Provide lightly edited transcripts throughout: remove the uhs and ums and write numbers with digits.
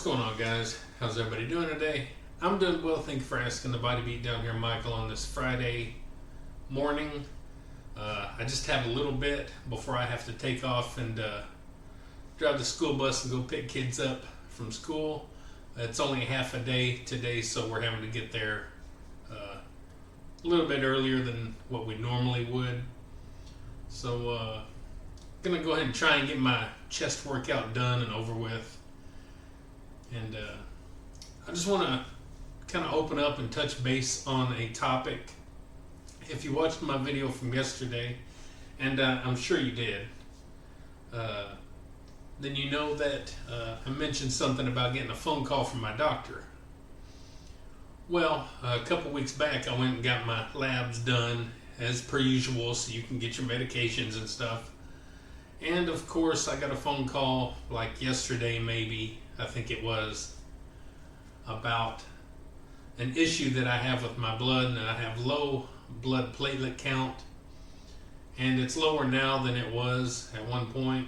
going on, guys? How's everybody doing today? I'm doing well, thank you for asking. The Body Beat down here, Michael, on this Friday morning. I just have a little bit before I have to take off and drive the school bus and go pick kids up from school. It's only half a day today, so we're having to get there a little bit earlier than what we normally would. So, gonna go ahead and try and get my chest workout done and over with. And I just want to kind of open up and touch base on a topic. If you watched my video from yesterday, and I'm sure you did, then you know that I mentioned something about getting a phone call from my doctor. Well, a couple weeks back, I went and got my labs done as per usual, so you can get your medications and stuff. And of course, I got a phone call like yesterday, maybe, I think it was, about an issue that I have with my blood, and I have low blood platelet count, and it's lower now than it was at one point.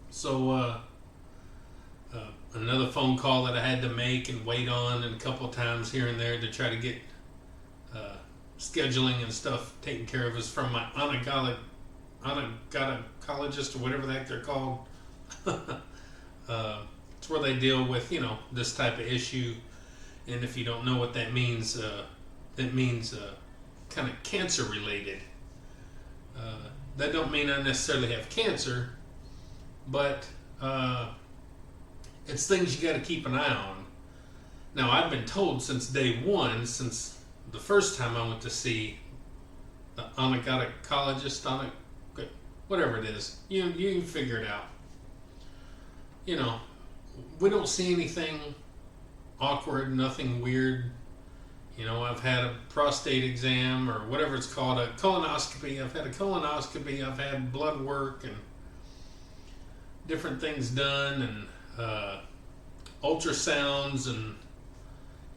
So another phone call that I had to make and wait on, and a couple of times here and there to try to get scheduling and stuff taken care of, is from my gynecologist or whatever the heck they're called. It's where they deal with, this type of issue. And if you don't know what that means, it means kind of cancer related. That don't mean I necessarily have cancer, but it's things you got to keep an eye on. Now, I've been told since day one, since the first time I went to see the gynecologist, whatever it is, you can figure it out. We don't see anything awkward, nothing weird. I've had a prostate exam or whatever it's called, a colonoscopy. I've had a colonoscopy. I've had blood work and different things done, and ultrasounds and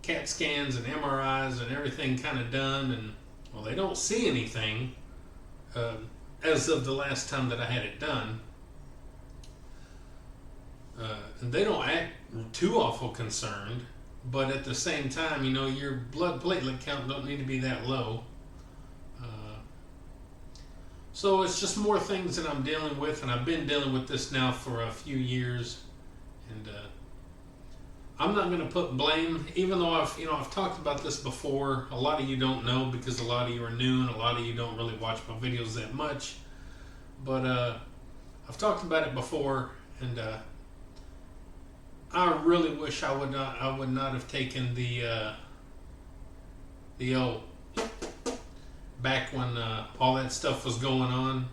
CAT scans and MRIs and everything kind of done. And well, they don't see anything as of the last time that I had it done. And they don't act too awful concerned, but at the same time, your blood platelet count don't need to be that low. So it's just more things that I'm dealing with, and I've been dealing with this now for a few years. And I'm not going to put blame, even though I've talked about this before. A lot of you don't know because a lot of you are new, and a lot of you don't really watch my videos that much. But I've talked about it before, and I really wish I would not have taken the old, back when all that stuff was going on,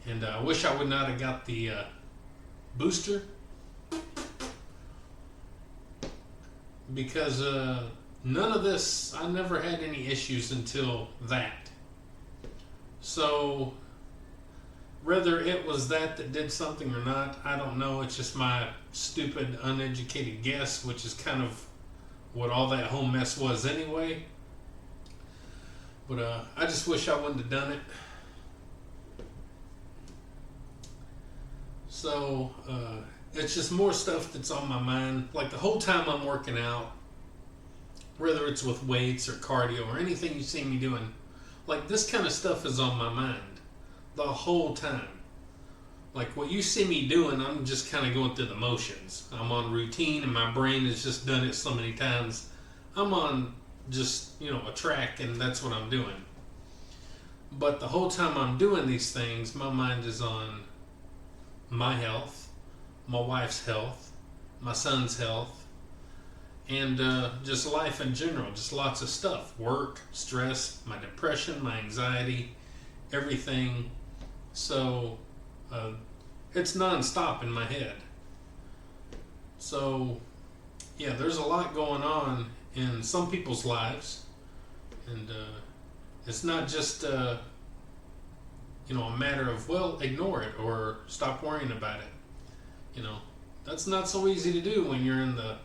and I wish I would not have got the booster, because none of this, I never had any issues until that. So whether it was that did something or not, I don't know. It's just my stupid, uneducated guess, which is kind of what all that whole mess was anyway. But I just wish I wouldn't have done it. So it's just more stuff that's on my mind. Like the whole time I'm working out, whether it's with weights or cardio or anything you see me doing, like this kind of stuff is on my mind the whole time. Like what you see me doing, I'm just kind of going through the motions. I'm on routine, and my brain has just done it so many times. I'm on just, a track, and that's what I'm doing. But the whole time I'm doing these things, my mind is on my health, my wife's health, my son's health, and just life in general, just lots of stuff. Work, stress, my depression, my anxiety, everything. So it's non-stop in my head. So yeah, there's a lot going on in some people's lives, and it's not just a matter of, well, ignore it or stop worrying about it. That's not so easy to do when you're in the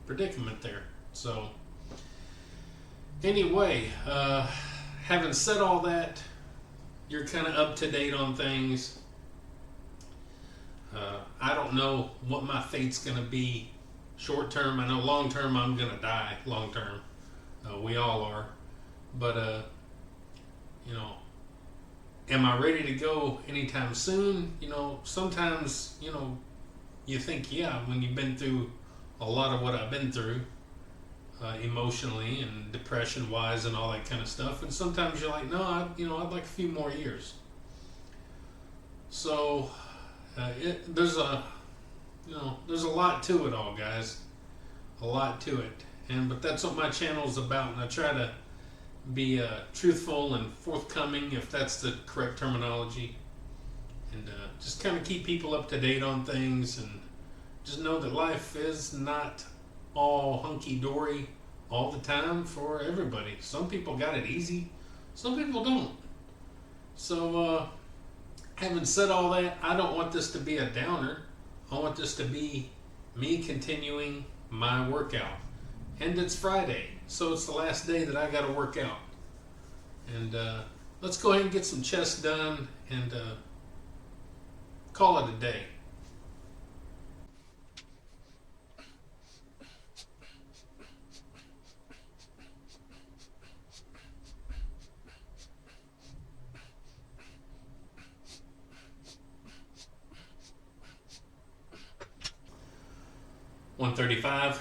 predicament there. So anyway, having said all that, you're kind of up to date on things. I don't know what my fate's going to be short term. I know long term I'm going to die long term. We all are. But, you know, am I ready to go anytime soon? You know, sometimes, you know, you think, yeah, when you've been through a lot of what I've been through, emotionally and depression wise and all that kind of stuff. And sometimes you're like, no, I'd like a few more years. So, there's a lot to it all, guys. A lot to it. But that's what my channel is about. And I try to be truthful and forthcoming, if that's the correct terminology, and just kind of keep people up to date on things, and just know that life is not all hunky-dory all the time for everybody. Some people got it easy, some people don't. So having said all that, I don't want this to be a downer. I want this to be me continuing my workout. And it's Friday, so it's the last day that I got to work out. And let's go ahead and get some chest done and call it a day. $135.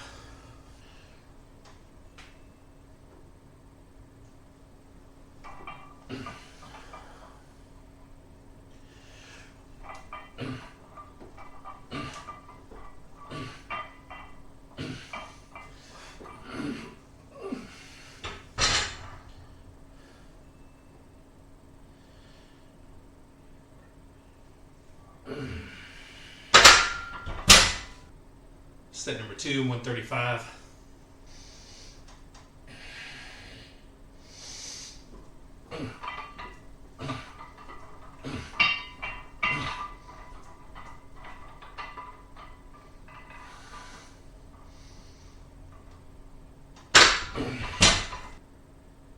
Set number 2, 135.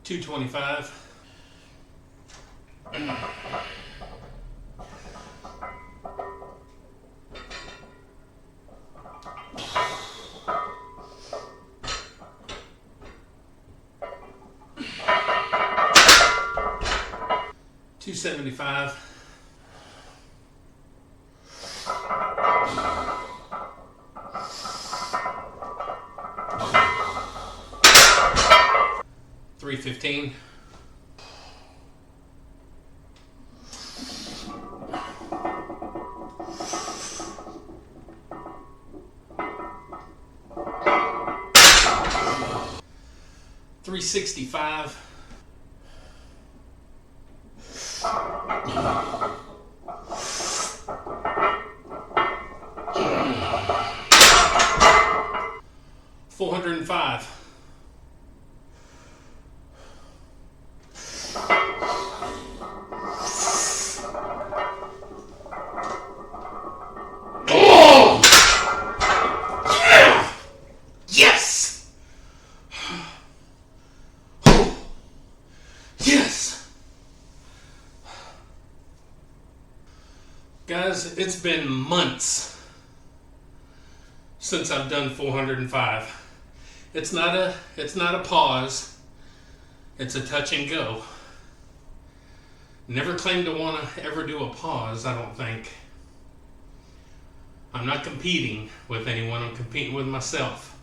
$225. $275. $315. $365. $405. Oh! Yes! Yes! Guys, it's been months since I've done 405. It's not a pause. It's a touch and go. Never claimed to want to ever do a pause, I don't think. I'm not competing with anyone, I'm competing with myself.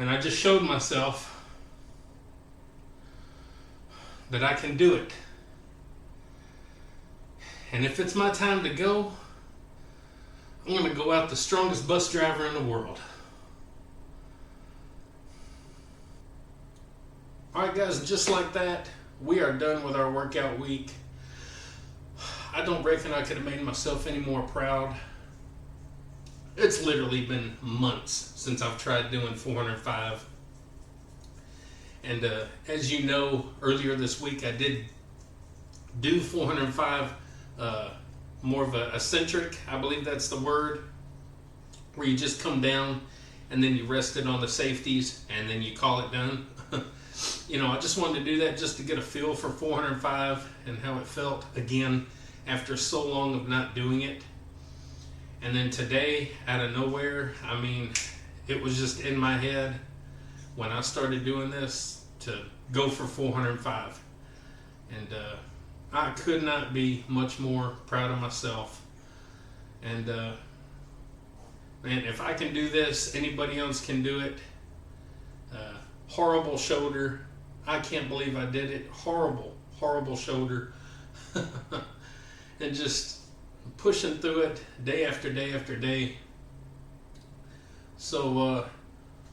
And I just showed myself that I can do it. And if it's my time to go, I'm going to go out the strongest bus driver in the world. Alright guys, just like that, we are done with our workout week. I don't reckon I could have made myself any more proud. It's literally been months since I've tried doing 405. And as you know, earlier this week I did do 405, more of a eccentric, I believe that's the word, where you just come down and then you rest it on the safeties and then you call it done. You know, I just wanted to do that just to get a feel for 405 and how it felt again after so long of not doing it. And then today, out of nowhere, I mean, it was just in my head when I started doing this to go for 405. And I could not be much more proud of myself. And man, if I can do this, anybody else can do it. Horrible shoulder. I can't believe I did it. Horrible, horrible shoulder. And just pushing through it day after day after day. So,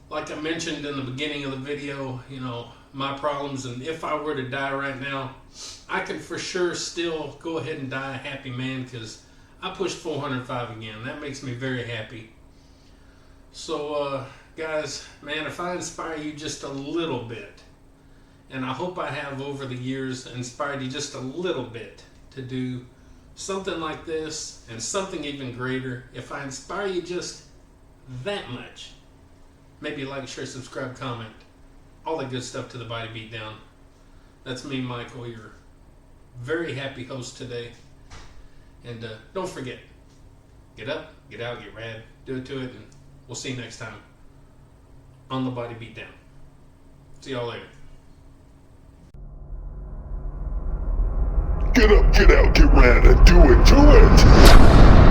like I mentioned in the beginning of the video, you know, my problems, and if I were to die right now, I could for sure still go ahead and die a happy man, because I pushed 405 again. That makes me very happy. So, guys, man, if I inspire you just a little bit, and I hope I have over the years inspired you just a little bit to do something like this and something even greater, if I inspire you just that much, maybe like, share, subscribe, comment, all the good stuff to the Body Beatdown. That's me, Michael, your very happy host today. And don't forget, get up, get out, get rad, do it to it, and we'll see you next time on the Body Beatdown. See y'all later. Get up, get out, get rad, and do it to it!